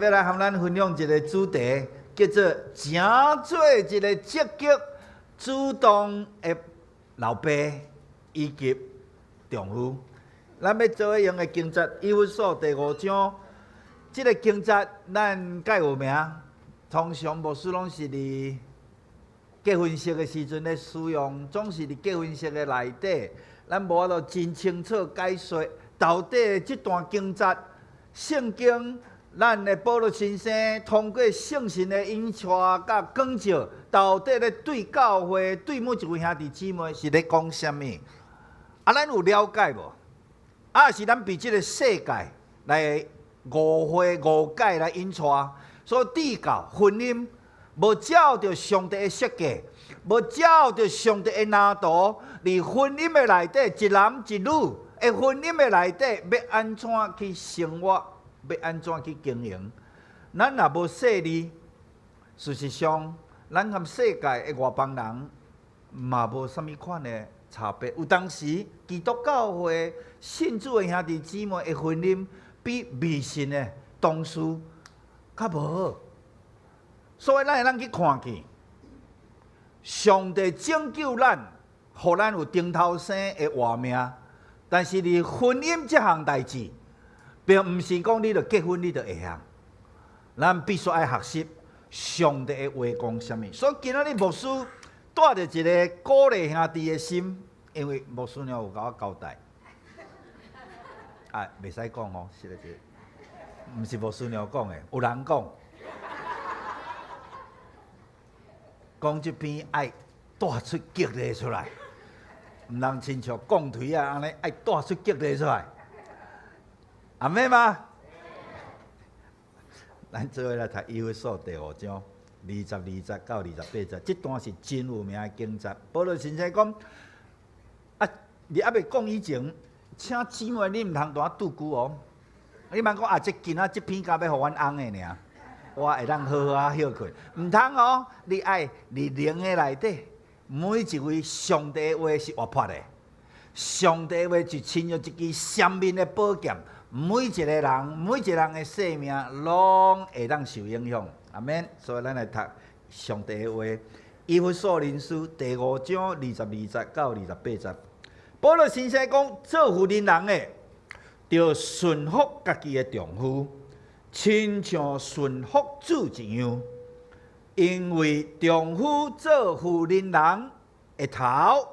要来和咱分享一个主题，叫做“诚做一个积极、主动的老爸以及丈夫”。咱要做用的经节，以弗所第5章，这个经节咱介有名，通常牧师拢是伫结婚式的时阵咧使用，总是伫结婚式的内底，咱无法度真清楚解说到底这段经节圣经。咱的保罗先生通过圣神的引带甲讲照，到底咧对教会、对每一位兄弟姊妹是咧讲什么？咱有了解无？是咱被这个世界来误会、误解来引带，所以致到婚姻无照着上帝的设计，无照着上帝的蓝图，伫婚姻的内底，一男一女的婚姻的内底，要安怎去生活？要安怎去经营？咱若无势力，事实上，咱和世界的外邦人嘛无啥物款的差别。有当时，基督教会信主的兄弟姊妹的婚姻，比未信的同事较无好。所以，咱会当去看去，上帝拯救咱，互咱有顶头生的活命。但是，伫婚姻这项代志，并毋是讲你著结婚，你著会晓。咱必须爱学习上帝的话讲什么。所以今仔日牧师带着一个鼓励兄弟的心，因为牧师娘有甲我交代，袂使讲哦，是咧是，毋是牧师娘讲的，有人讲，讲这篇爱带出激励出来，毋通亲像讲腿啊安尼，爱带出激励出来。阿妹吗？咱做伙来读以弗所第5章20节到28节，这段是真有名的经节。保罗先生讲，你还未讲以前，请姊妹你毋通单拄久哦。你莫讲这今仔这篇甲要互阮翁的尔，我会当好好休困。毋通哦，你爱伫灵的内底，每一位上帝的话是活泼的，上帝的话就亲像一支闪面的宝剑。每一个人，每一个人的生命，拢会当受影响。阿免，所以咱来读上帝的话，《以弗所人书》第5章22节到28节。保罗先生讲，做妇人的，要顺服家己的丈夫，亲像顺服主一样。因为丈夫做妇人的头，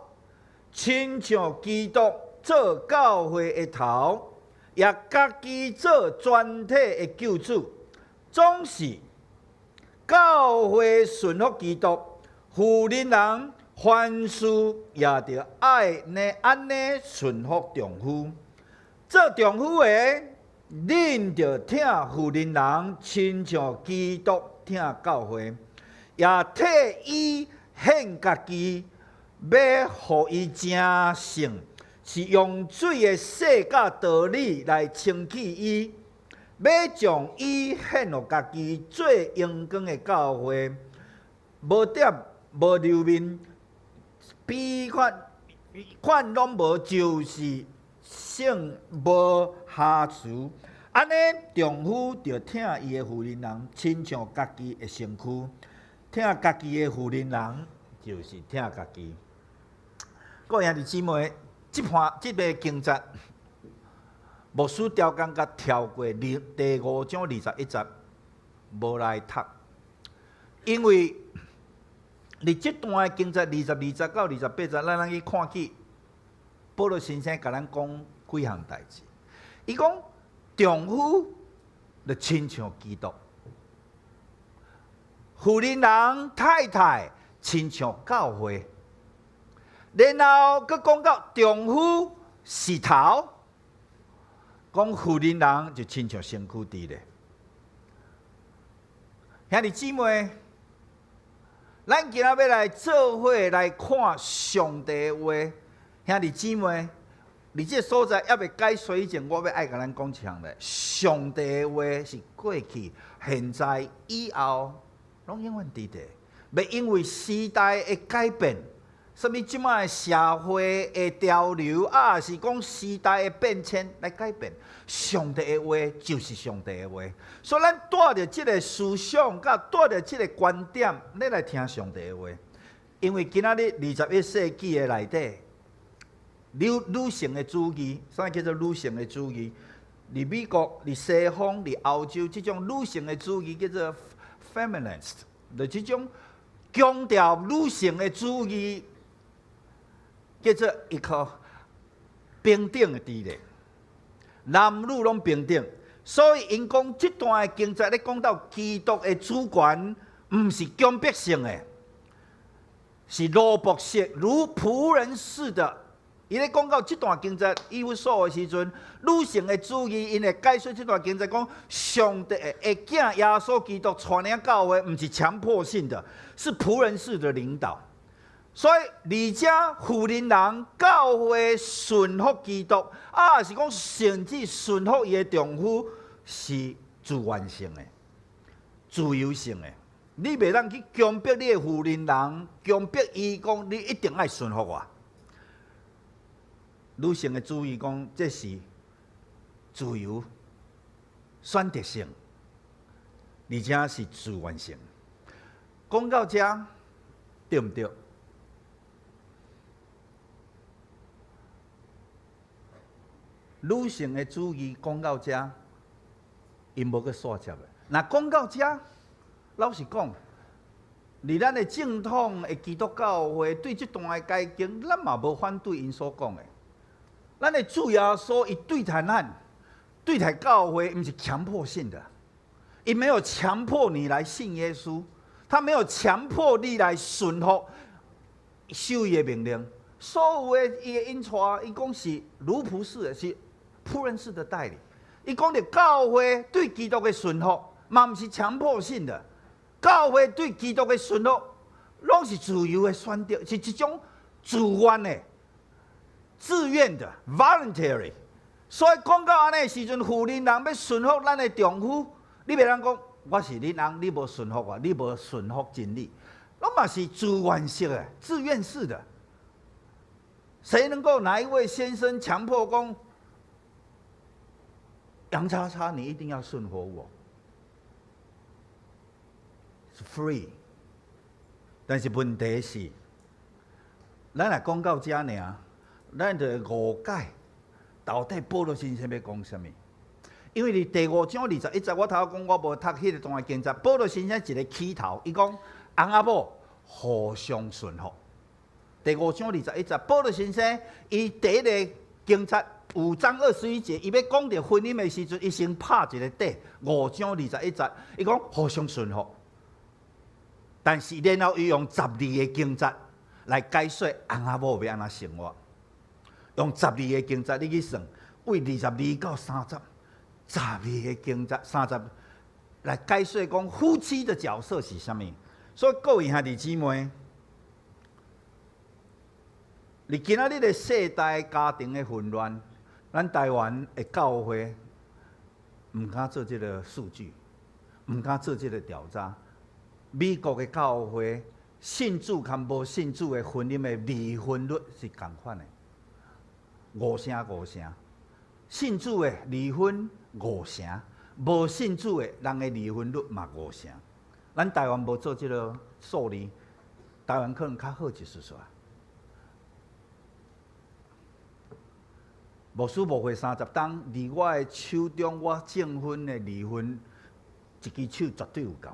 亲像基督做教会的头。也家己做全体的救主，总是教会顺服基督，妇人凡事也着爱安尼顺服丈夫。做丈夫的，恁着听妇人亲像基督听教会，也替伊献家己，要互伊成圣。是用水的洗甲道理来清气伊，要将伊献予家己做阳光的教会，无点无流面，比款拢无，就是性无瑕疵。安尼，丈夫着听伊的妇人亲像家己的身躯，听家己的妇人就是听家己。各位兄弟姊妹。这个经节，牧师调工甲跳过第5章21节，无来读，因为你这段经节22节到28节，咱去看去，保罗先生甲咱讲几项代志。伊讲丈夫就亲像基督，妇人太太亲像教会。然后，佮讲到丈夫是头，讲妇人就亲像身躯伫咧。兄弟姊妹，咱今仔要来做伙来看上帝的话。兄弟姊妹，你这所在还未解说以前，我要爱甲咱讲一项咧。上帝的话是过去、现在、以后，拢永远伫咧。袂因为时代的改变。什么即摆社会的潮流，也是讲时代的变迁来改变。上帝的话就是上帝的话，所以咱带着即个思想，甲带着即个观点，你来听上帝的话。因为今仔日21世纪的内底，女性的主义，啥叫做女性的主义？伫美国、伫西方、伫欧洲，即种女性的主义叫做 feminist， 就即种强调女性的主义，叫做一个平等的地位，男女拢平等。所以因讲即段的经济咧讲到基督的主权，毋是强迫性的，是奴仆式、如仆人似的。伊咧讲到即段经济以弗所的时阵，女性的主义，因会解说即段经济讲，上帝的囝耶稣基督传领教会，毋是强迫性的，是仆人式的领导。所以，而且妇人人教会顺服基督，是讲甚至顺服伊的丈夫，是自愿性的、自由性的。你袂当去强迫你的妇人人，强迫伊讲你一定爱顺服我。女性的主义讲，这是自由、选择性，而且是自愿性。讲到这，对毋对？女性的主义讲到这，因无去煞接的。那讲到这，老实讲，伫咱的正统的基督教会对这段的解经，咱嘛无反对因所讲的。咱的主耶稣伊对待咱、对待教会，毋是强迫性的，伊没有强迫你来信耶稣，他没有强迫你来顺服、守伊的命令。所有的伊的引带，伊讲是奴仆式的，是仆人式的带领。伊讲着教会对基督的顺服，嘛毋是强迫性的。教会对基督的顺服，拢是自由的选择，是一种自愿的。自愿的 voluntary， 所以讲到安尼的时阵，妇人人要顺服咱的丈夫，你袂当讲我是你人，你无顺服我，你无顺服真理，拢嘛是自愿式的、自愿式的。谁能够哪一位先生强迫讲杨叉叉，你一定要顺服我？是 free， 但是问题是，咱若讲到这尔。咱就误解到底保罗先生要讲什么？因为伫第5章21节，我头讲我无读迄个段经节，保罗先生一个起头，伊讲翁仔某互相顺服。第5章21节，保罗先生伊第一个经节5章21节，伊要讲到婚姻的时阵，伊先拍一个底。5章21节，伊讲互相顺服，但是然后伊用12个经节来解说翁仔某要安怎生活。用12个经节，你去算，为22到30，12个经节30来解说讲夫妻的角色是啥物。所以各位兄弟姊妹，你今仔日的世代家庭的混乱，咱台湾的教会唔敢做这个数据，唔敢做这个调查。美国的教会信主跟无信主的婚姻的离婚率是同款的。5成，信主的离婚5成，无信主的人的离婚率嘛5成。咱台湾无做这个数字，台湾可能较好一丝丝。牧师牧会30档，伫我的手中，我证婚的离婚一支手绝对有够。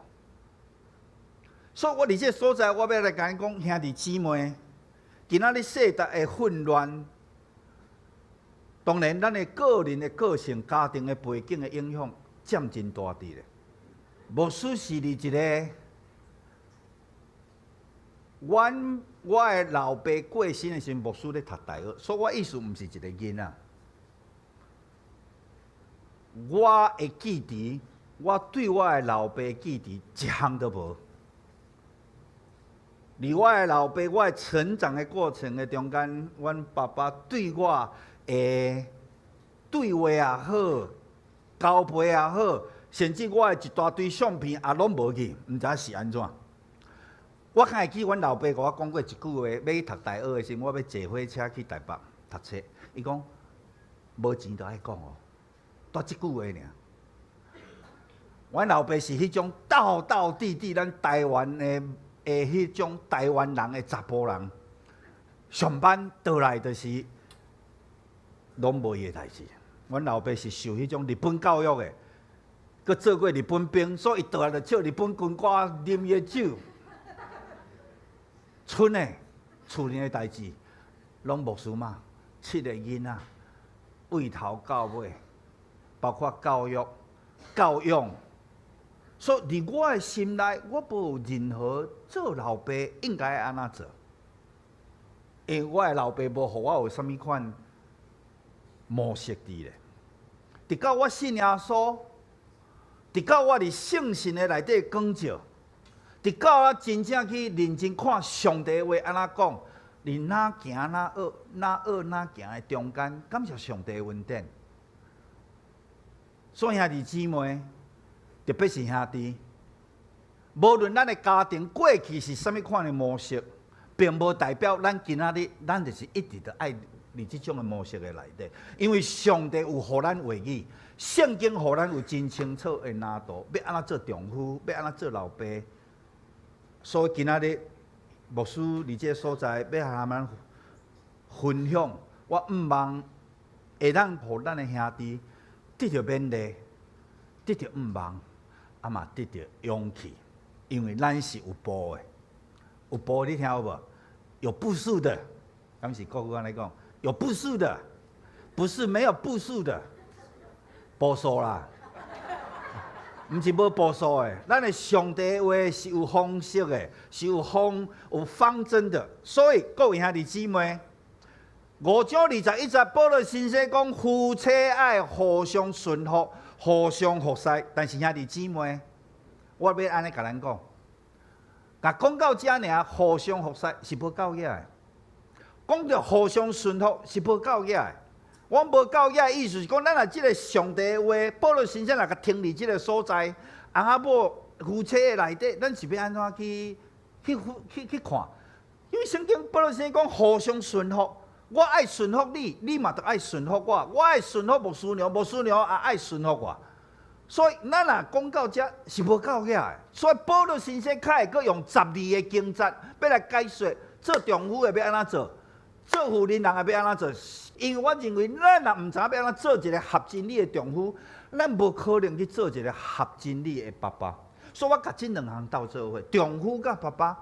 所以我伫这所在，我要来甲你讲，兄弟姊妹，今仔日世代的混乱。当然，咱的个人的个性、家庭的背景的影响占真大滴咧。牧师是伫一个，我的老爸过身的时候，牧师咧读大学，所以我意思毋是一个囡仔。我会记伫，我对我的老爸记伫一项都无。伫我的老爸，我的成长的过程的中间，阮爸爸对我。对话也好，交配也好，甚至我的一大堆相片也拢无去，毋知是安怎。我较会记，阮老爸甲我讲过一句话：要去读大学的时候，我要坐火车去台北读册。伊讲无钱就爱讲哦，带即句话尔。阮老爸是迄种道道地地咱台湾的迄种台湾人的查甫人，上班倒来就是拢无伊的代志。阮老爸是受迄种日本教育的，佮做过日本兵，所以伊倒来就唱日本军歌，啉伊的酒。村的厝里的代志，拢牧师嘛，7个囡仔，从头到尾，包括教育、教养。所以，伫我的心内，我无有任何做老爸应该安怎做，因为我的老爸无互我有啥物款模式伫咧。直到我信耶稣，直到我伫圣神的内底光照。直到我真正去认真看上帝的话安怎讲，你哪行哪学，哪学哪行的中间，感谢上帝的恩典。所以兄弟姊妹，特别是兄弟，无论咱的家庭过去是啥物款的模式，并无代表咱今仔日咱就是一直都爱伫即种的模式的内底。因为上帝有互咱话语，圣经互咱有真清楚的拿度，要安怎做丈夫，要安怎做老爸。所以今仔日牧师伫这个所在，要和咱分享，我毋望会当互咱的兄弟得到勉励，得到毋望，嘛得到勇气，因为咱是有步的，有步你听有无？有步数的，敢是国语安尼讲，有步数的，不是没有步数的，步数啦。毋是无步数的，咱的上帝话是有方式的，是有方针的。所以各位兄弟姊妹，5章21节，保罗先生讲夫妻爱互相顺服，互相服侍。但是兄弟姊妹，我要安尼甲咱讲，讲到这尔，互相服侍是无够野的。讲到互相顺服是无够野的。我无够野的意思是讲，咱若即个上帝的话，保罗先生若甲听伫即个所在，翁仔某夫妻的内底，咱是要安怎去看？因为圣经保罗先生讲互相顺服，我爱顺服你，你嘛着爱顺服我；我爱顺服牧师娘，牧师娘也爱顺服我。所以咱若讲到这是无够野的。所以保罗先生较会阁用12个经节要来解说，做丈夫的要安怎做，做妇人人也要安怎做。因为我认为，咱若毋知影要安怎做一个合真理的丈夫，咱无可能去做一个合真理的爸爸。所以我甲即2项斗做伙，丈夫甲爸爸。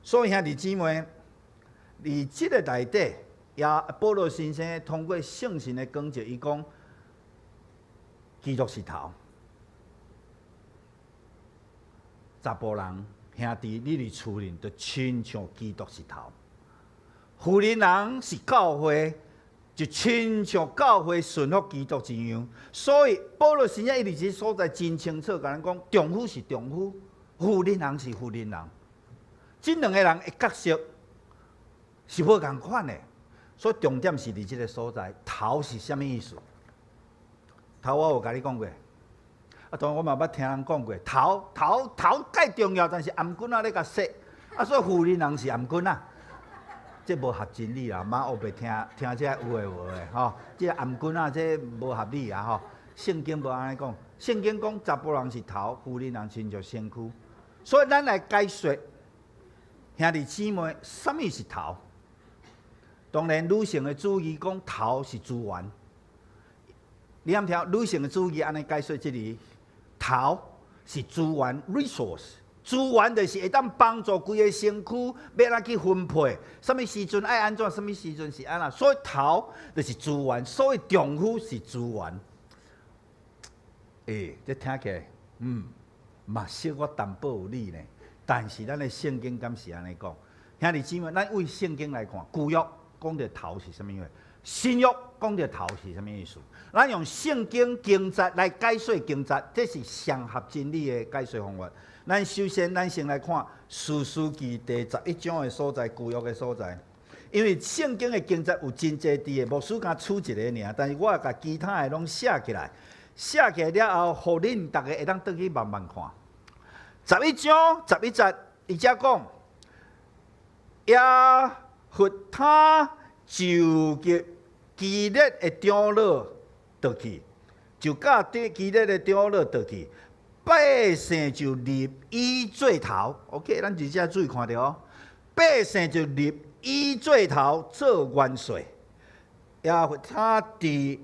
所以兄弟姊妹，伫即个内底，也保罗先生通过圣神的光照，伊讲，基督是头，查甫人兄弟，你伫厝里就亲像基督是头。妇人人是教会，就亲像教会顺服基督一样。所以保罗先生伊伫即所在真清楚，甲咱讲，丈夫是丈夫，妇人人是妇人人。即2个人的角色是无共款的。所以重点是伫即个所在，头是啥物意思？头我有甲你讲过，当然我嘛捌听人讲过，头介重要，但是颔棍仔咧甲说，所以妇人人是颔棍仔。这无合真理啦，妈学袂听这有诶无诶吼，这颔棍仔这无合理啊吼。圣经无安尼讲，圣经讲查甫人是头，妇人人亲像身躯。所以咱来解说，兄弟姊妹，什么是头？当然，女性的主义讲头是资源。你啱听女性的主义安尼解说这里，头是资源 resource。资源就是会当帮助规个身躯要安怎去分配，什么时阵爱安怎，什么时阵是安怎。所以头就是资源，所以丈夫是资源。这听起来，嘛小我淡薄有理呢。但是咱的圣经敢是安尼讲，兄弟姊妹，咱为圣经来看，旧约讲的头是什么意思？新约讲的头是什么意思？咱用圣经经节来解说经节，这是上合真理的解说方法。咱首先，咱先来看《士师记》第11章的所在，旧约的所在。因为圣经的经节有真侪字的，牧师甲取一个尔，但是我甲其他的拢写起来，写起来了后，互恁大家会当倒去慢慢看。11章11节，伊遮讲，亚弗他就及基列的长老倒去，就甲基列的长老倒去，百姓就立伊做头。OK， 咱伫遮注意看着哦，百姓就立伊做头做元帅。亚弗他伫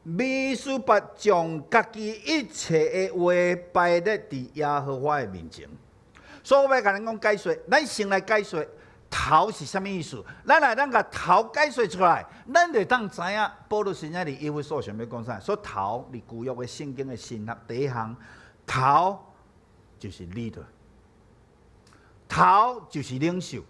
米斯巴将家己一切的话摆咧伫耶和华的面前。所以我要甲咱讲解说，咱先来解说头是啥物意思。咱甲头解说出来，咱就当知影保罗先生伫以弗所想要讲啥。所以头伫旧约的圣经的神学第一项，头就是 leader， 头就是领袖。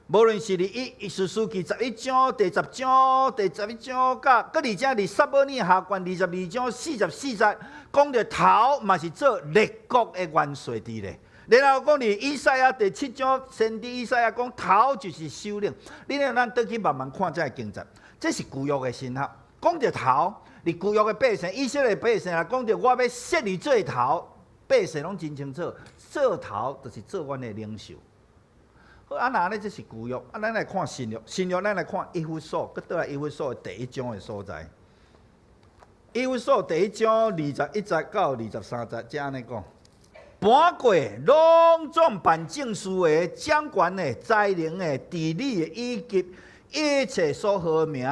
无论是伫以士书记11章、第10章、第11章，甲搁而且伫撒母耳下卷22章44节，讲着头嘛是做列国的元帅伫咧。然后讲伫以赛亚第7章，先知以赛亚讲头就是首领。你让咱倒去慢慢看这经节，这是旧约的神学。讲着头，伫旧约的百姓，以色列百姓啊，讲着我要设你做头，百姓拢真清楚，做头就是做阮的领袖。好，那安尼这是旧约，咱来看新约。新约咱来看以弗所，搁倒来以弗所第1章的所在。以弗所第1章21节到23节，才安尼讲。搬过拢总办政事的、掌权的、财能的、治理的，以及一切所好名，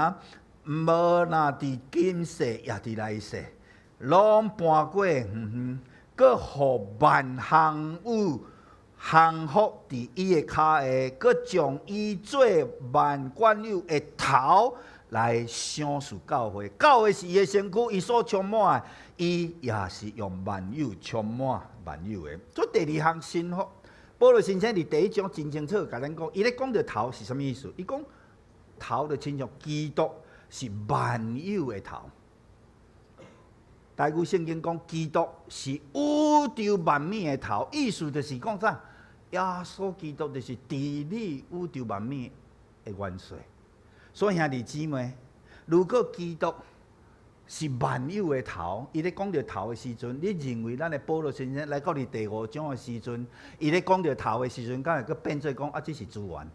无那伫今世也伫来世，拢搬过，搁互万项有幸福伫伊的骹下，搁将伊做万管有的头来赏赐教会。教会是伊的身躯，伊所充满的，伊也是用万有充满万有的。做第二项信福，保罗先生伫第1章真清楚甲咱讲，伊咧讲着头是啥物意思？伊讲头就亲像基督是万有的头。台语圣经讲基督是宇宙万物的头，意思就是讲啥？耶稣基督就是治理宇宙万物的元帅。所以兄弟姊妹，如果基督是万有的头，伊咧讲到头的时阵，你认为咱的保罗先生来到你第5章的时阵，伊咧讲到头的时阵，敢会搁变做讲啊，这是资源，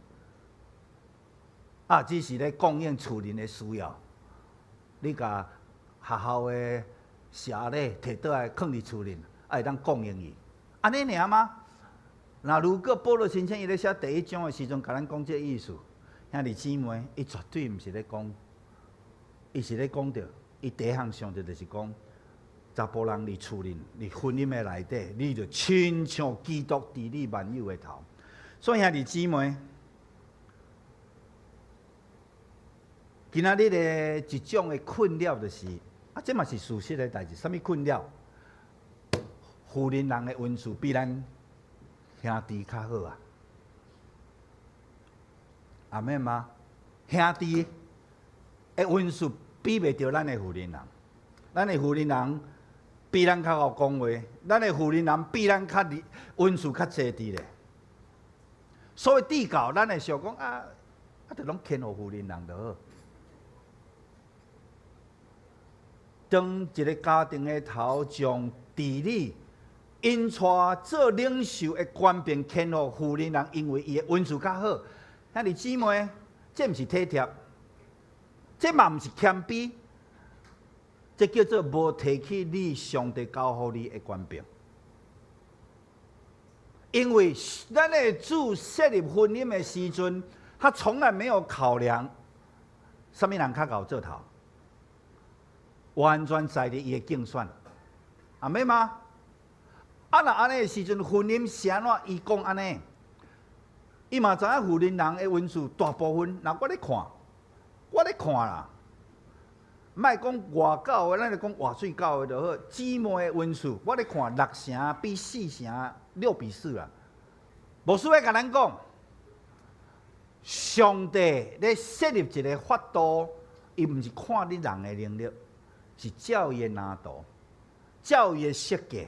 啊，只是咧供应厝人的需要，你甲学校的社咧摕倒来放伫厝人，啊，会当供应伊，安尼尔吗？那如果保罗先生伊咧写第1章的时阵，甲咱讲这意思。兄弟姊妹，伊绝对毋是咧讲，伊是咧讲着，伊第一项上着就是讲，查甫人伫厝人、伫婚姻的内底，你着亲像基督治理万有的头。所以兄弟姊妹，今仔日的一种的困扰就是，啊，这嘛是事实的代志。什么困扰？富人人的运势比咱兄弟较好啊。阿妹吗？兄弟的运势比袂着咱的富人人，咱的富人人比咱较好讲话，咱的富人人比咱较运势较济伫咧。所以地教咱会想讲啊，着拢牵互富人人就好。当一个家庭的头将治理因带做领袖的权柄牵互富人人，因为伊的运势较好。兄弟姊妹，这毋是体贴，这嘛毋是谦卑，这叫做无提起你上帝交互你的权柄。因为咱的主设立婚姻的时阵，他从来没有考量什么人较贤做头，完全在于伊的竞选，阿妹吗？啊，若安尼的时阵，婚姻是安怎？伊讲安尼。伊嘛知影富人人的运势大部分，若我咧看啦，莫讲外教的，咱就讲外水教的就好。姊妹的运势，我咧看6成比4成，6比4啦。无需要甲咱讲，上帝咧设立一个法度，伊毋是看你人的能力，是照伊的难度，照伊的设计。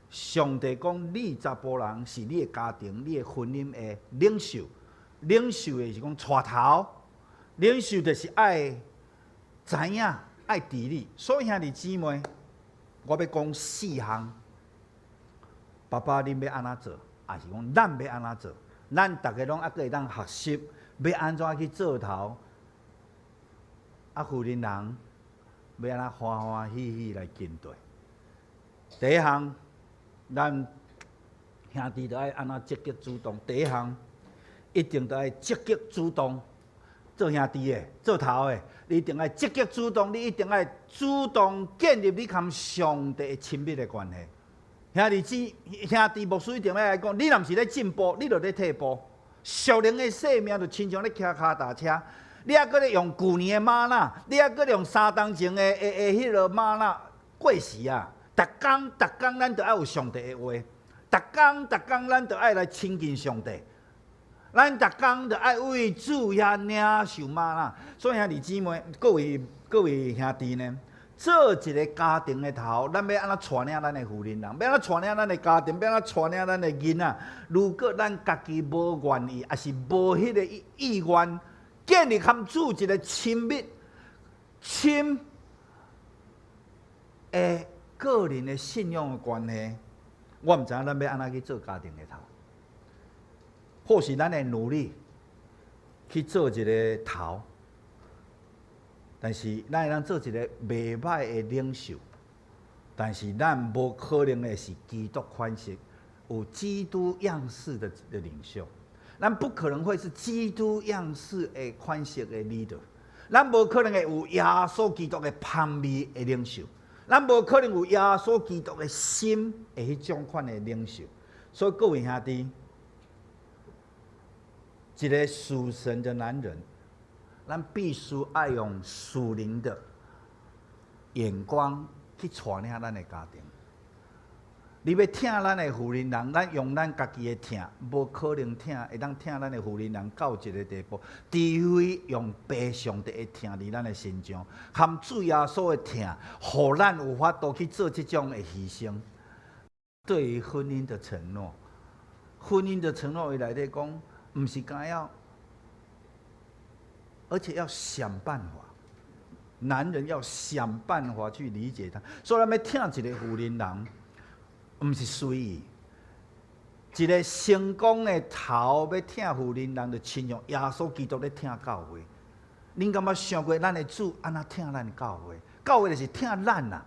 上帝讲，你查甫人是你的家庭、你的婚姻的领袖，领袖的是讲带头，领袖就是爱知影、爱治理。所以兄弟姊妹，我要讲4项，爸爸恁要安怎做？也是讲咱要安怎做？咱大家拢还佫会当学习，要安怎去做头？妇人人要安怎欢欢喜喜来面对？第一项，咱兄弟就爱安怎积极主动。第一项，一定就爱积极主动。做兄弟的，做头的，你一定爱积极主动，你一定爱主动建立你跟上帝亲密的关系。兄弟牧师一定要来讲，你若毋是咧进步，你就咧退步。属灵的生命就亲像咧骑脚踏车，你还佫咧用旧年的马纳，你还佫咧用3当前的迄落马纳过时啊！逐工咱就爱有上帝的话，逐工咱就爱来亲近上帝。咱逐工就爱为主遐领受马纳。所以兄弟姊妹，各位兄弟呢？做一个家庭的头，咱要安怎带领咱的妇人人，要安怎带领咱的家庭，要安怎带领咱的囡仔。如果咱家己无愿意，也是无迄个意愿，建立和主一个亲密、个人的信仰的关系，我毋知影咱要安怎去做家庭的头。或许咱会努力去做一个头。但是，咱会当做一个袂歹的领袖，但是咱无可能的是基督款式、有基督样式的领袖。咱不可能会是基督样式的款式的 leader。咱无可能会有耶稣基督的香味的领袖。咱无可能有耶稣基督的心的迄种款的领袖。所以各位兄弟，一个属神的男人。咱必须爱用属灵的眼光去带领咱的家庭。你要疼咱的妇人人，咱用咱家己的疼，无可能会当疼咱的妇人人到一个地步。除非用白上帝的疼伫咱的心中，含主耶稣的疼，互咱有法度去做这种的牺牲。对于婚姻的承诺，婚姻的承诺，伊内底讲，毋是干要。而且要想办法，男人要想办法去理解他。所以，咱要疼一个妇人人，毋是随意。一个成功的头要疼妇人人，就亲像耶稣基督咧疼教会。恁敢捌想过，咱的主安怎疼咱教会？教会就是疼咱啦，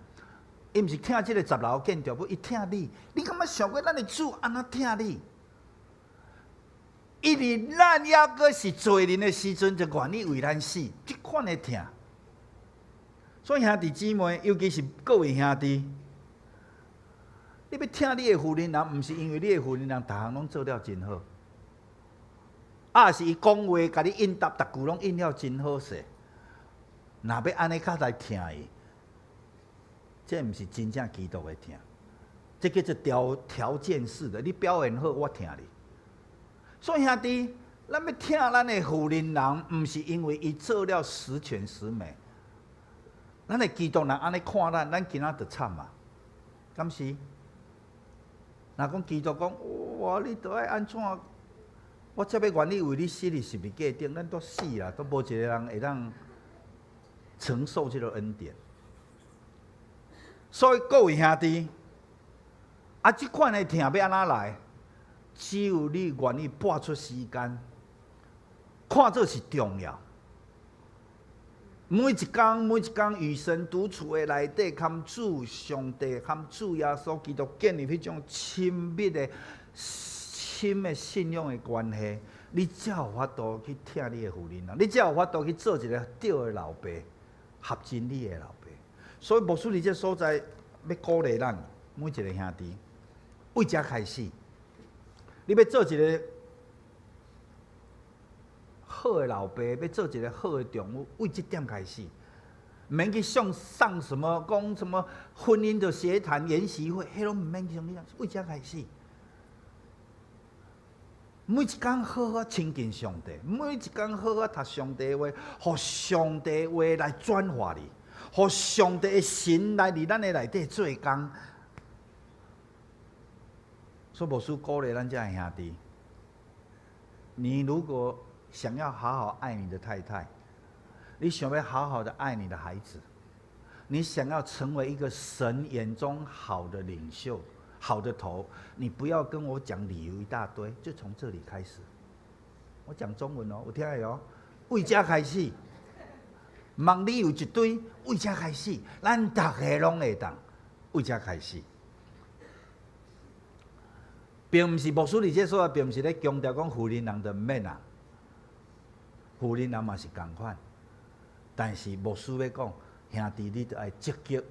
伊毋是疼即个10楼建筑物，伊疼你。你敢捌想过，咱的主安怎疼你？因为咱抑阁是罪人的时阵，就愿意为咱死，这款的疼。所以兄弟姊妹，尤其是各位兄弟，你要疼你的妇人人，毋是因为你的妇人人逐项拢做了真好，是伊讲话甲你应答，逐句拢应了真好势。若要安尼较来疼伊，这毋是真正基督的疼，这叫做条件式的。你表现好，我疼你。所以兄弟，咱要疼咱的妇人人，毋是因为伊做了十全十美。咱的基督人安尼看咱今仔就惨啊！敢是？若讲基督讲，哇，你都爱安怎？我才要愿意为你死，你是毋是假定？咱都死啦，都无一个人会当承受这个恩典。所以各位兄弟，这款的疼要安怎来？只有你愿意拨出时间，看做是重要。每一天与神独处的内底，含主上帝、含主耶稣基督建立迄种亲密的信仰的关系，你才有法度去疼你的妇人人，你才有法度去做一个对的老爸，合真理的老爸。所以牧师伫这所在要鼓励咱每一个兄弟，为遮开始。你要做一个好的老爸，要做一个好的丈夫，为这点开始，免去上什么讲什么婚姻的协谈研习会，迄拢唔免去上，为这开始。每一天好好亲近上帝，每一天好好读上帝的话，互上帝的话来转化你，互上帝的神来伫咱的内底做工。所以牧师鼓励咱这样兄弟，你如果想要好好爱你的太太，你想要好好的爱你的孩子，你想要成为一个神眼中好的领袖、好的头，你不要跟我讲理由一大堆，就从这里开始。我讲中文哦，有听得哦？为这开始，梦里有一堆，为这开始，咱大家拢会当，为这开始。并不是牧师你这说的，并不是咧强调讲富人人就唔免啊，富人人嘛是同款，但是牧师要讲，兄弟你就要积极、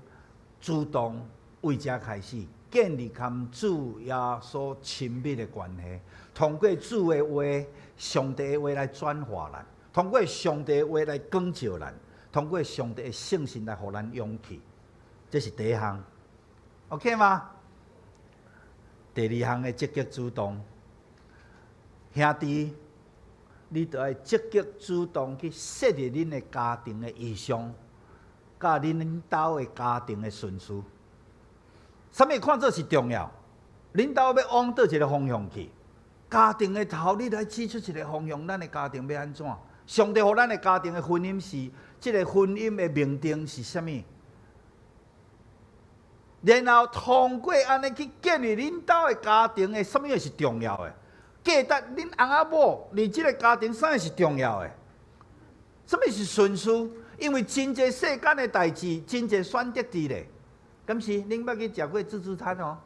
主动为这开始，建立跟主耶稣亲密的关系，通过主的话、上帝的话来转化咱，通过上帝的话来光照咱，通过上帝的圣心来互咱勇气，这是第一项 ，OK 吗？第二项的积极主动，兄弟，你就要积极主动去设立恁的家庭的意向，甲恁领导的家庭的顺序。啥物看做是重要？领导要往倒一个方向去，家庭的头，你来指出一个方向，咱的家庭要安怎？上帝互咱的家庭的婚姻是，这个婚姻的命定是啥物？然后通过安尼去建立恁兜的家庭的，什么是重要的？记得恁翁仔某，你这个家庭啥是重要的？什么是顺序？因为真侪世间的代志，真侪选择题咧。敢是恁捌去食过自助餐哦？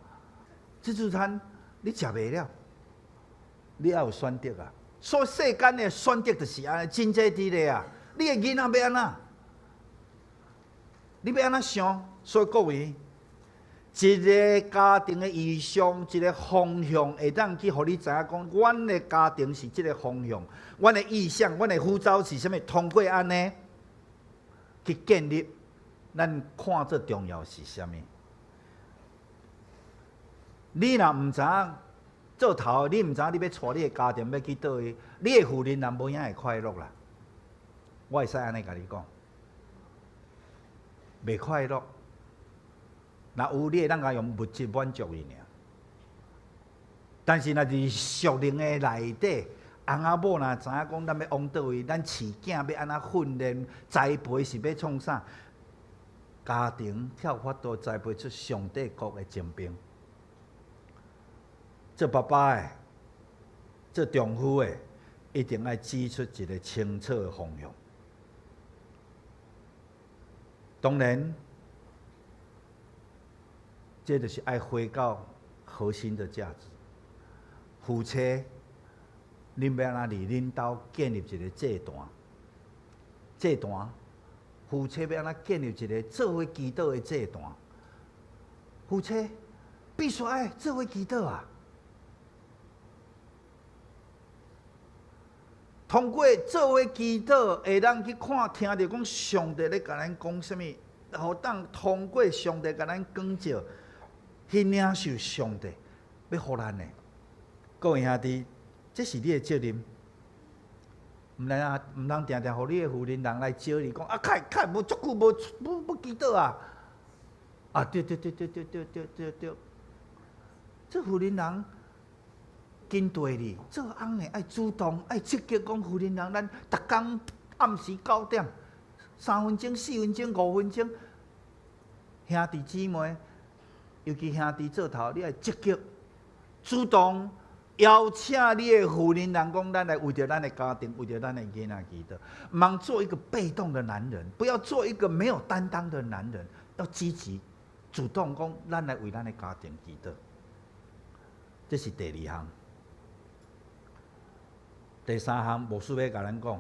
自助餐你食袂了，你也有选择啊。所以世间的选择就是安尼，真侪题咧啊！你的囡仔要安怎？你要安怎想？所以各位。一个家庭的意向，一个方向，会当去互你知影讲，阮的家庭是这个方向，阮的意向，阮的呼召是啥物？通过安尼去建立，咱看做重要是啥物？你若毋知影做头，你毋知影你要带你的家庭要去倒位，你的富人人无影会快乐啦。我会使安尼甲你讲，袂快乐。若有，你会当甲用物质满足伊尔。但是若伫属灵的内底，翁仔某若知影讲咱要往倒位，咱饲囝要安怎训练、栽培是要创啥？家庭才有法度栽培出上帝国的精兵。做爸爸的、做丈夫的，一定要指出一个清楚的方向。当然。这就是爱回到核心的价值。夫妻，恁要安怎伫恁兜建立一个祭坛？祭坛，夫妻要安怎建立一个做伙祈祷的祭坛？夫妻必须爱做伙祈祷啊！通过做伙祈祷，会当去看、听到讲上帝咧甲咱讲什么，好当通过上帝甲咱光照。去领受上帝要互咱的，各位兄弟，这是你的责任。毋通定定互你的富人人来招你讲啊，开无足久无祈祷啊！啊，对，这富人人跟对你，做翁的爱主动，爱积极讲富人人，咱逐工暗时9点，3分钟、4分钟、5分钟，兄弟姊妹。尤其兄弟做头，你要积极、主动邀请你的富人人讲，咱来为着咱的家庭，为着咱的囡仔祈祷。唔通做一个被动的男人，不要做一个没有担当的男人，要积极、主动讲，咱来为咱的家庭祈祷。这是第二项。第三项，牧师要甲咱讲，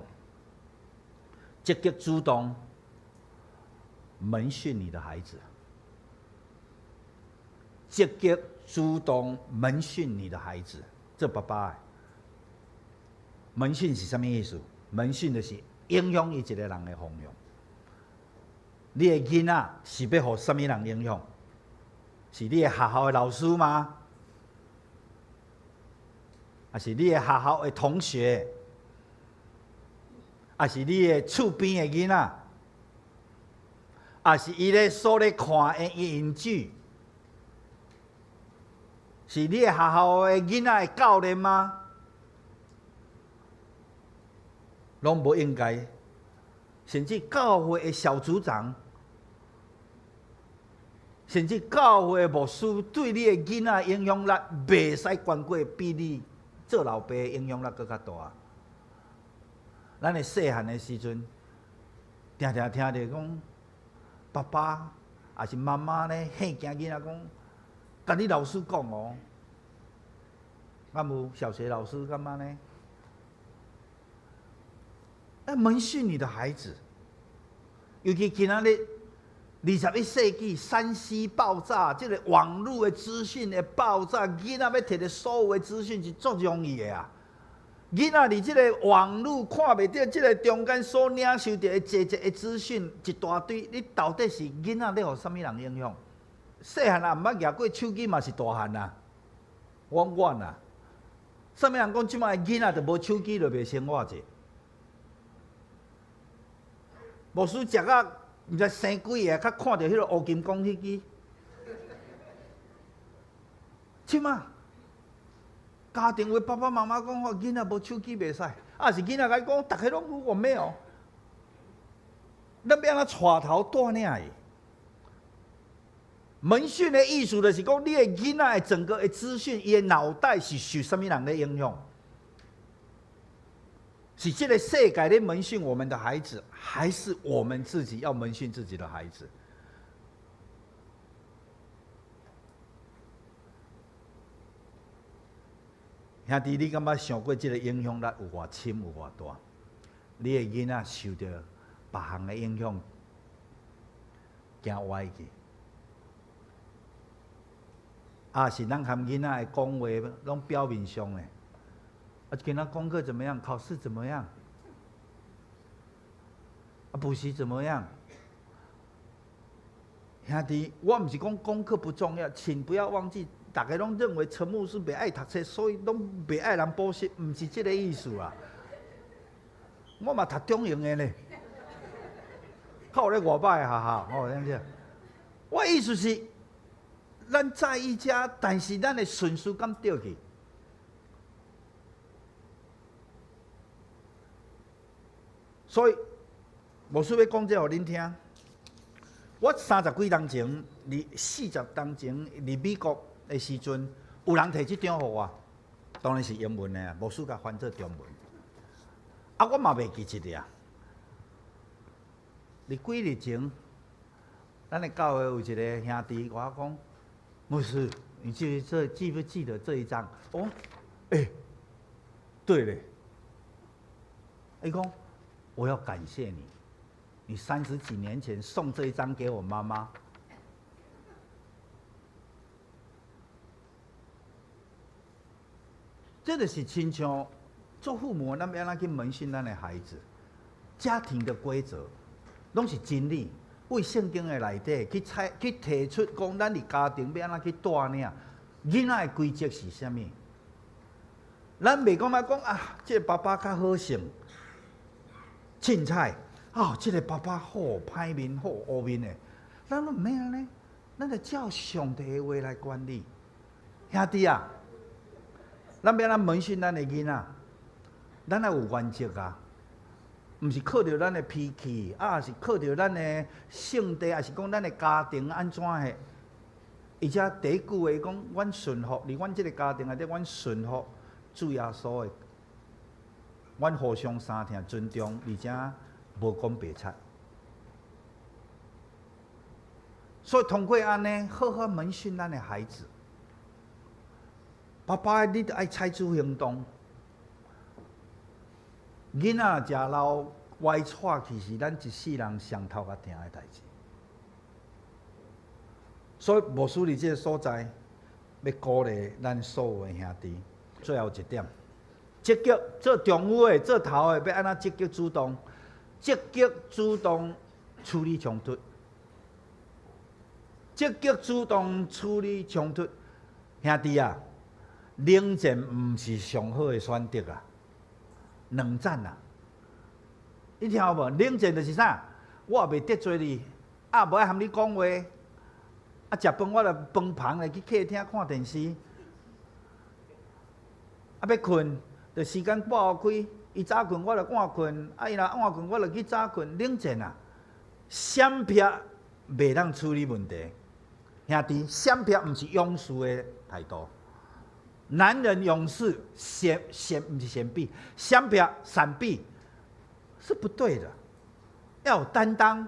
积极主动门训你的孩子。积极主动门训你的孩子，做爸爸的门训是啥物意思？门训就是影响伊一个人的方向。你的囡仔是要互啥物人影响？是你的学校的老师吗？还是你的学校的同学？还是你的厝边的囡仔？还是伊咧所咧看的英剧？是你的学校的囡仔的教练吗？拢无应该，甚至教会的小组长，甚至教会牧师对你的囡仔影响力，袂使关过比你做老爸的影响力搁较大。咱的细汉的时阵，常常听着讲，爸爸也是妈妈呢，吓惊囡仔讲，甲你老师讲哦，敢有小学老师干嘛呢？要门训你的孩子，尤其今仔日21世纪3C 爆炸，这个网络的资讯的爆炸，囡仔要摕到所有的资讯是足容易的啊！囡仔伫这个网络看袂到，这个中间所领受到的节的资讯一大堆，你到底是囡仔咧互啥物人影响？细汉也毋捌举过手机嘛是大汉啊，我啊，啥物人讲即摆囡仔就无手机就袂生活者？牧师食啊，毋知生几个，较看到迄个乌金光迄支，即摆。家庭为爸爸妈妈讲，囡仔无手机袂使，啊是囡仔甲伊讲，大家拢有我没有，咱要安怎带头带领伊？门训的意思就是讲，你的囡仔的整个的资讯，伊的脑袋是受什么人的影响？是这个世界咧门训我们的孩子，还是我们自己要门训自己的孩子？兄弟，你感觉想过这个影响力有偌深有偌大？你的囡仔受到别项的影响，行歪去，啊是咱含囡仔的讲话拢表面上的，啊跟他功课怎么样，考试怎么样，啊补习怎么样？兄弟，我唔是讲功课不重要，请不要忘记。大家拢认为陈牧师袂爱读册，所以拢袂爱人补习，毋是这个意思啊！我嘛读中型的呢，靠咧外摆的学校，哦，这样子。我意思是，咱在一家，但是咱的顺序敢对去。所以，牧师要讲这互恁听。我30几年前，40年前，伫美国。的时阵，有人摕这张互我，当然是英文的啊，牧师甲翻做中文。啊，我嘛袂记一个。伫几日前，咱的教会有一个兄弟，我讲，牧师，你记不记得这一章？我讲，对嘞。伊讲，我要感谢你，你30几年前送这一章给我妈妈。这就是亲像做父母，咱要安怎去门训咱的孩子？家庭的规则，拢是真理。为圣经的内底去提出讲，咱伫家庭要安怎去带领囡仔的规则是啥物？咱袂讲啊，这个爸爸较好性，凊彩这个爸爸好歹面好乌面的，咱拢毋免安尼，咱就照上帝的话来管理，兄弟啊！咱要咱门训咱的囡仔，咱要有原则啊！毋是靠着咱的脾气，是靠着咱的性地，还是讲咱的家庭安怎的？而且第一句话讲，阮顺服，伫阮即个家庭内底，阮顺服主耶稣的，阮互相相听尊重，而且无讲白贼。所以通过安尼，好好门训咱的孩子。爸爸，你得爱采取行动。囡仔食老歪岔去是咱一世人上头较疼的代志。所以牧师伫这个所在，要鼓励咱所有的兄弟。最后一点，积极做中午的、做头的，要安怎积极主动？积极主动处理冲突。积极主动处理冲突，兄弟啊！冷战毋是上好的选择啊，冷战啊！你听有无？冷战就是啥？我也袂得罪你，无爱含你讲话，食饭我就饭旁来去客厅看电视，要困就时间拨开，伊早困我就晚困，伊若晚困我就去早困，冷战啊！闪避袂当处理问题，兄弟，闪避毋是勇士的态度。男人勇士不是闪避，闪避闪避是不对的。要有担当，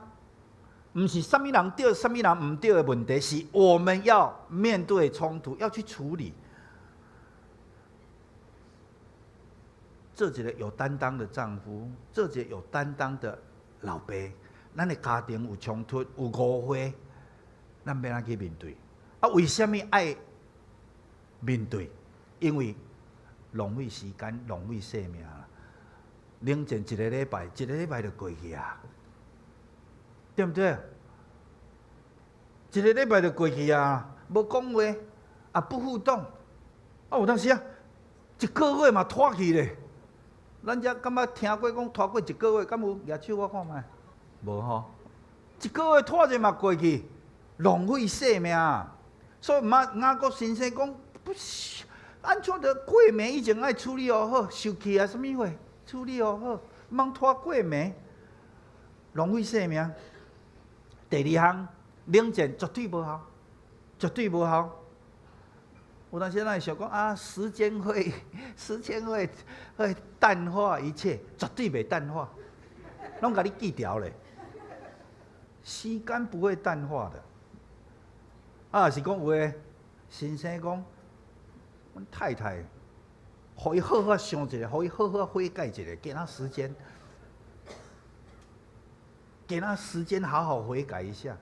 不是什么人对什么人唔对的问题，是我们要面对冲突，要去处理。做一个有担当的丈夫，做一个有担当的老爸，咱的家庭有冲突、有误会，咱要怎去面对？啊，为什么爱面对？因为浪费时间、浪费生命啦。冷战一个礼拜就过去啊，对不对？一个礼拜就过去啊，无讲话，啊不互动，啊有当时啊，一个月嘛拖去咧。咱遮感觉听过讲拖过一个月，敢有举手我看觅？无吼，一个月拖者嘛过去，浪费生命。所以雅各先生讲，不是安怎着过暝以前爱处理好，受气啊什么货处理好，莫拖过暝，浪费生命。第二项，冷战绝对无效，绝对无效。有当时咱会想讲啊，时间会淡化一切，绝对袂淡化，拢甲你记条咧。时间不会淡化的。啊，是讲有诶先生讲，阮太太，互伊好好想一下，互伊好好悔改一下，给他时间，给他时间好好悔改一下。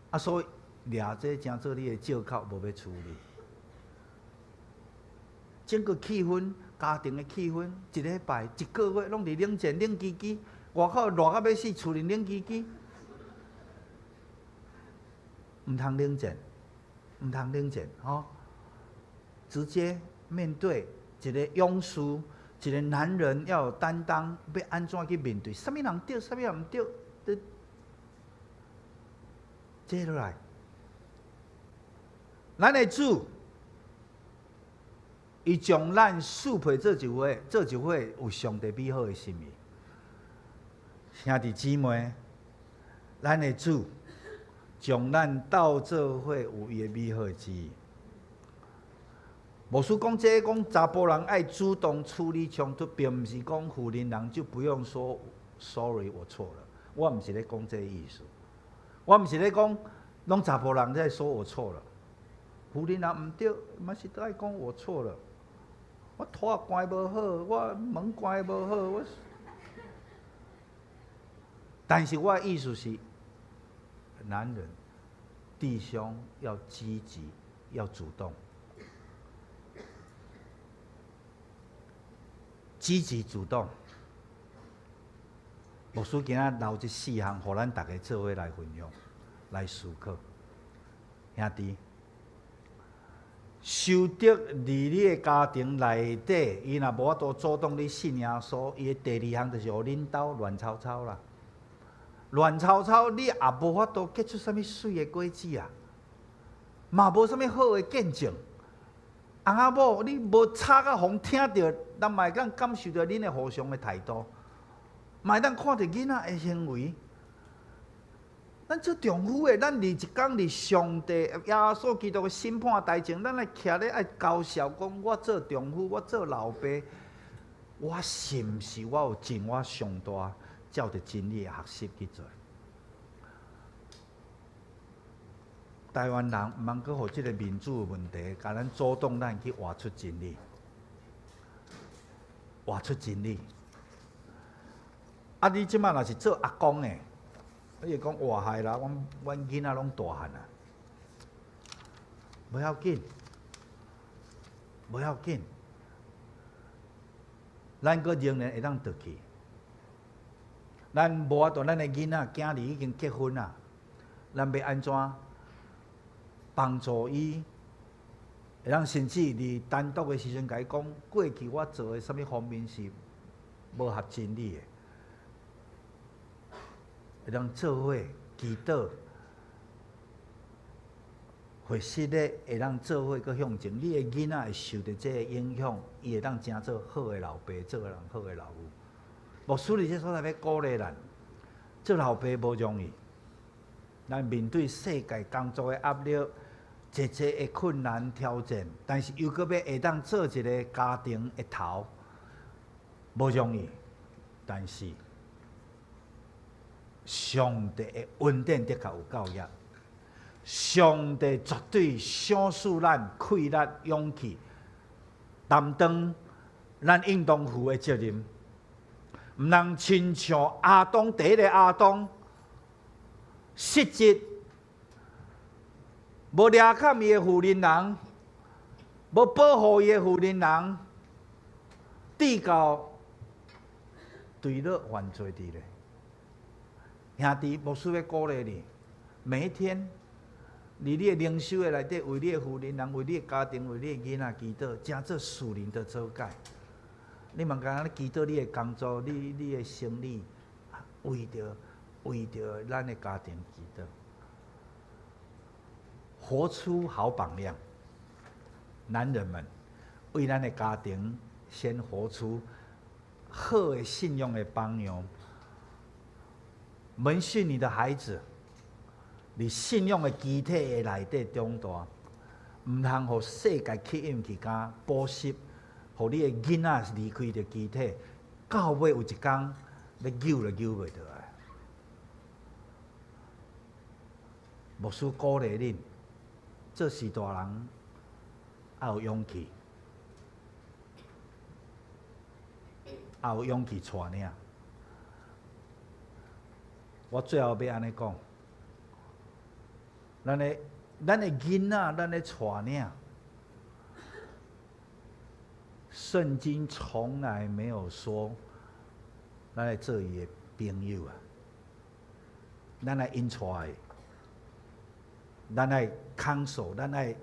啊，所以掠这正做你诶借口，无要处理。整个气氛，家庭的气氛，一礼拜、一个月拢伫冷战、冷叽叽，外口热到要死，厝里冷叽叽，唔通冷战，唔通冷战，吼！直接面对一个勇士，一个男人要有担当，要安怎去面对？什么人对，什么人唔对？接落来，咱的主。伊将咱适配做一伙有上帝美好的心意。兄弟姊妹，咱的主将咱斗做伙有伊的美好的旨意。牧师讲这讲查甫人爱主动处理冲突，并不是讲妇人人就不用说 sorry 我错了。我不是咧讲这个意思，我不是咧讲拢查甫人在说我错了。妇人人唔对，嘛是都爱讲我错了。我拖关无好，我门关无好，但是我的意思是，男人、弟兄要积极，要主动，积极主动。牧师今仔留一4项，互咱大家做伙来分享，来思考，兄弟。受得伫你的家庭内底，伊若无法度主动你信耶稣，伊的第2项就是互恁兜乱吵吵啦。乱吵吵，你也无法度结出啥物水的果子啊，嘛无啥物好的见证。翁仔某，你无吵甲互听到，咱嘛会当感受到恁的互相的态度，嘛会当看到囡仔的行为。咱做丈夫的，咱一天伫上帝耶稣基督的审判台前，咱来徛咧爱高效讲，我做丈夫，我做老爸，我是毋是我有尽我上大照着真理的学习去做？台湾人毋通阁互即个民主的问题，甲咱主动咱去活出真理，活出真理。啊，你即摆若是做阿公的。你讲活害啦，阮囡仔拢大汉啊，无要紧，无要紧，咱阁仍然会当倒去。咱无法度，咱的囡仔囝儿已经结婚啦，咱要安怎帮助伊？会当甚至伫单独的时阵，甲伊讲，过去我做的啥物方面是无合真理的。会当做伙祈祷，或是咧会当做伙搁向前，你的囡仔会受到这个影响，伊会当真做好的老爸，做人好的老母。牧师伫这所在要鼓励咱，做老爸无容易，咱面对世界工作的压力、一切的困难挑战，但是又搁要会当做一个家庭的头，无容易。但是上帝的恩典的确有够额，上帝绝对赏赐咱气力、勇气，担当咱应当负的责任，毋通亲像亚当第一个亚当，失职，无掠砍伊的妇人人，无保护伊的妇人人，直到坠落犯罪伫咧。兄弟，牧师要鼓励你，每一天，伫你的灵修的内底，为你的妇人人、为你的家庭、为你的囡仔祈祷，真做属灵的做解。你嘛敢若祈祷你的工作、你的生理，为着咱的家庭祈祷，活出好榜样。男人们，为咱的家庭先活出好的信用的榜样。门训你的孩子，你信用的基体的内底长大，毋通互世界吸引去甲补习，互你的囡仔离开着基体，到尾有一天要救都救袂倒来。牧师鼓励恁，做事大人要有勇气，要有勇气带领。我最后要安尼讲，咱的囡仔，咱的带领，圣经从来没有说，咱来做伊的朋友啊，咱来引带伊，咱来看守，咱来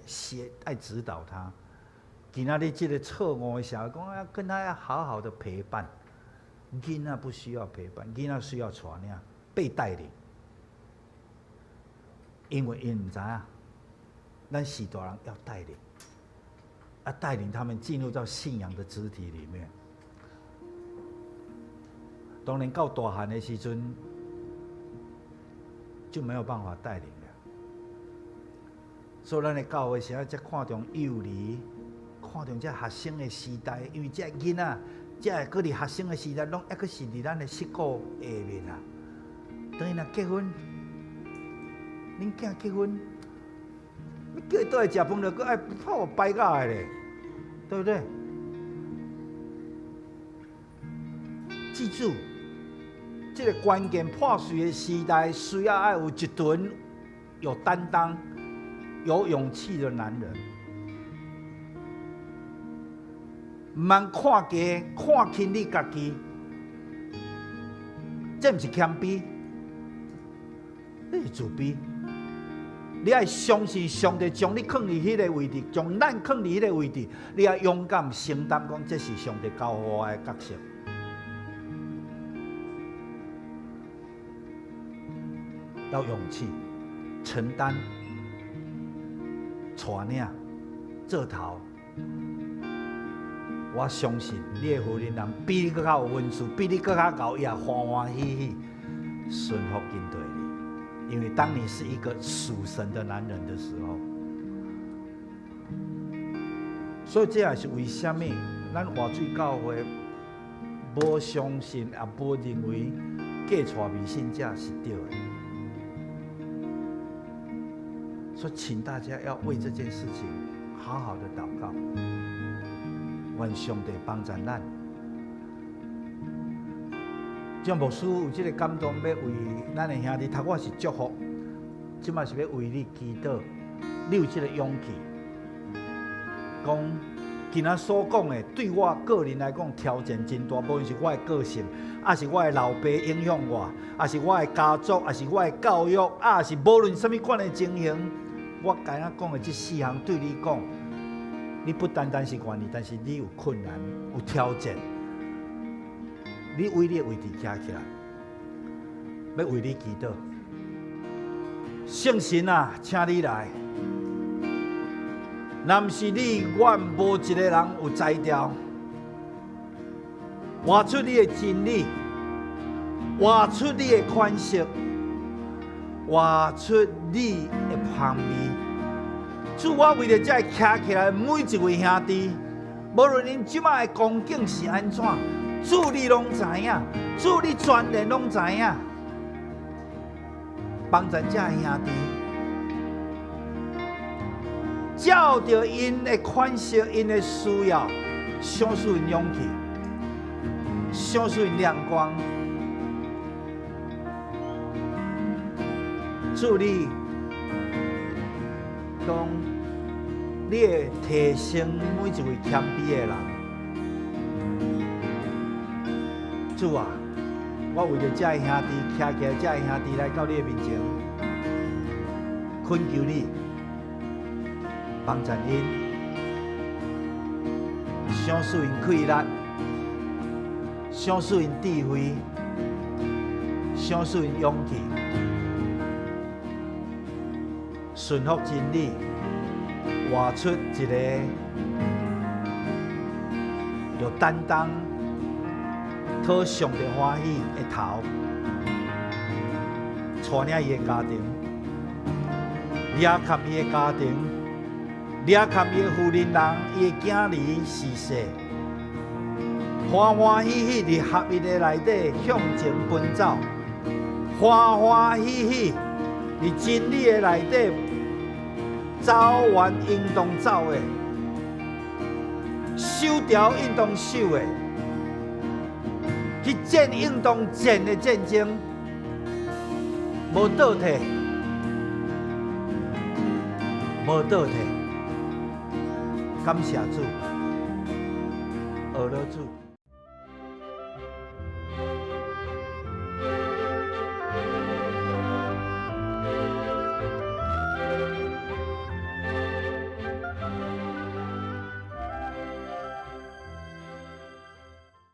指导他。今仔日这个错误的社会，讲要跟他要好好的陪伴，囡仔不需要陪伴，囡仔需要带领。被带领，因为因唔知啊，咱是大人要带领，带领他们进入到信仰的肢体里面。当然到大汉的时阵，就没有办法带领了。所以咱的教会现在才看重幼儿，看重这学生的时代，因为这囡仔，这搁伫学生的时代，拢还阁是伫咱的19下面啊。等于若结婚，恁囝结婚，你叫伊倒来食饭，就搁爱泡摆假的咧，对不对？记住，这个关键破碎的时代，需要爱有一群有担当、有勇气的男人，唔通看低、看轻你家己，这唔是谦卑。你是自卑，你要相信上帝将你放伫迄个位置，将咱放伫迄个位置，你要勇敢承担，讲这是上帝交予我的角色。要勇气承担、带领、做头。我相信你的夫人人比你更较有温顺，比你更较高，也欢欢喜喜顺服跟对你。因为当你是一个属神的男人的时候，所以这也是为什么咱活水教会无相信，也无认为嫁娶迷信者是对的。所以，请大家要为这件事情好好的祷告，愿上帝帮助咱。像牧师有这个感动，要为咱的兄弟，读我是祝福，即嘛是要为你祈祷，你有这个勇气，讲今仔所讲的，对我个人来讲挑战真大，无论是我的个性，还是我的老爸影响我，还是我的家族，还是我的教育，还是无论什么款的情形，我今仔讲的这4项对你讲，你不单单是愿意，但是你有困难，有挑战。你为你的位置站起来，要为你祈祷。圣神啊，请你来。若不是你，我无一个人有才调。活出你的真理，活出你的款式，活出你的香味。主，我为了这徛起来每一位兄弟，无论因即摆的光景是安怎，主你拢知影，主你全然拢知影，帮助这兄弟，照着因的款式、因的需要，赏赐因勇气，赏赐因亮光。主你讲，你会提升每一位谦卑的人。主啊，我为了这兄弟徛起来，这兄弟来到你的面前，恳求你帮助因，赏赐因气力，赏赐因智慧，赏赐因勇气。顺服真理，活出一个有担当、讨上帝欢喜的头，带领伊的家庭，抓看伊的家庭，抓看伊的妇人人，伊的囝儿逝世，欢欢喜喜伫合一的内底向前奔走，欢欢喜喜伫真理的内底。走完应当走的，守条应当守的，去战应当战的战争，无倒退，无倒退。感谢主，阿罗主。